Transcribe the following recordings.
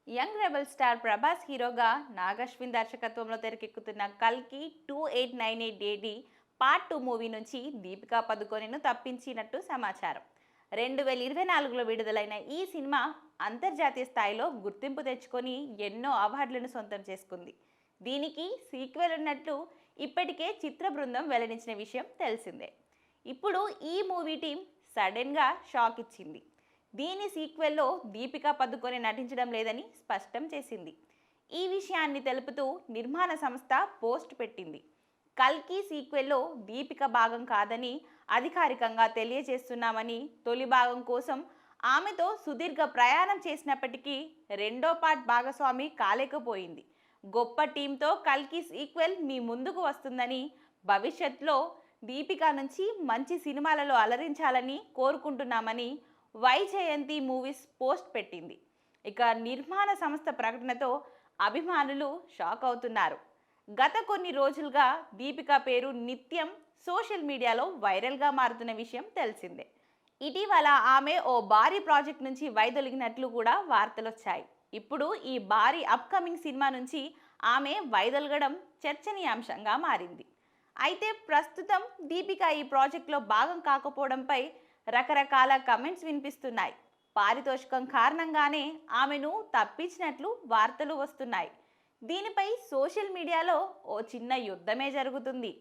Young rebel star Prabhas హీరోగా నాగశ్విన్ దర్శకత్వంలో తెరకెక్కుతున్న కల్కి 2898 ఏడి పార్ట్ 2 మూవీ నుంచి దీపికా పదుకొనెను తప్పించినట్టు సమాచారం. 2024లో విడుదలైన ఈ సినిమా అంతర్జాతీయ స్థాయిలో గుర్తింపు తెచ్చుకొని ఎన్నో అవార్డులను సొంతం చేసుకుంది. దీనికి సీక్వెల్ ఉన్నట్లు ఇప్పటికే చిత్ర బృందం వెల్లడించిన విషయం తెలిసిందే. ఇప్పుడు ఈ మూవీ టీం సడన్గా షాక్ ఇచ్చింది. దీని సీక్వెల్లో దీపికా పదుకొనె నటించడం లేదని స్పష్టం చేసింది. ఈ విషయాన్ని తెలుపుతూ నిర్మాణ సంస్థ పోస్ట్ పెట్టింది. కల్కి సీక్వెల్లో దీపిక భాగం కాదని అధికారికంగా తెలియజేస్తున్నామని, తొలి భాగం కోసం ఆమెతో సుదీర్ఘ ప్రయాణం చేసినప్పటికీ రెండో పార్ట్ భాగస్వామి కాలేకపోయింది. గొప్ప టీంతో కల్కి సీక్వెల్ మీ ముందుకు వస్తుందని, భవిష్యత్తులో దీపిక నుంచి మంచి సినిమాలలో అలరించాలని కోరుకుంటున్నామని వైజయంతి మూవీస్ పోస్ట్ పెట్టింది. ఇక నిర్మాణ సంస్థ ప్రకటనతో అభిమానులు షాక్ అవుతున్నారు. గత కొన్ని రోజులుగా దీపిక పేరు నిత్యం సోషల్ మీడియాలో వైరల్గా మారుతున్న విషయం తెలిసిందే. ఇటీవల ఆమె ఓ భారీ ప్రాజెక్ట్ నుంచి వైదొలిగినట్లు కూడా వార్తలొచ్చాయి. ఇప్పుడు ఈ భారీ అప్కమింగ్ సినిమా నుంచి ఆమె వైదొలగడం చర్చనీయాంశంగా మారింది. అయితే ప్రస్తుతం దీపిక ఈ ప్రాజెక్టులో భాగం కాకపోవడంపై రకరకాల కమెంట్స్ వినిపిస్తున్నాయి. పారితోషికం కారణంగానే ఆమెను తప్పించినట్లు వార్తలు వస్తున్నాయి. దీనిపై సోషల్ మీడియాలో ఓ చిన్న యుద్ధమే జరుగుతుంది.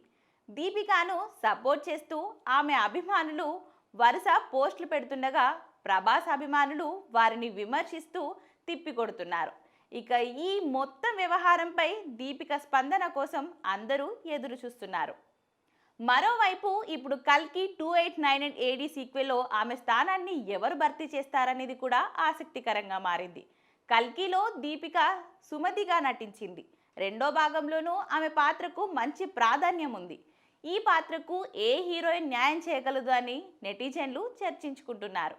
దీపికాను సపోర్ట్ చేస్తూ ఆమె అభిమానులు వరుస పోస్టులు పెడుతుండగా, ప్రభాస్ అభిమానులు వారిని విమర్శిస్తూ తిప్పికొడుతున్నారు. ఇక ఈ మొత్తం వ్యవహారంపై దీపిక స్పందన కోసం అందరూ ఎదురు చూస్తున్నారు. మరోవైపు ఇప్పుడు కల్కి 2898 ఏడి సీక్వెల్లో ఆమె స్థానాన్ని ఎవరు భర్తీ చేస్తారనేది కూడా ఆసక్తికరంగా మారింది. కల్కిలో దీపిక సుమతిగా నటించింది. రెండో భాగంలోనూ ఆమె పాత్రకు మంచి ప్రాధాన్యం ఉంది. ఈ పాత్రకు ఏ హీరోయిన్ న్యాయం చేయగలదు అని నెటిజన్లు చర్చించుకుంటున్నారు.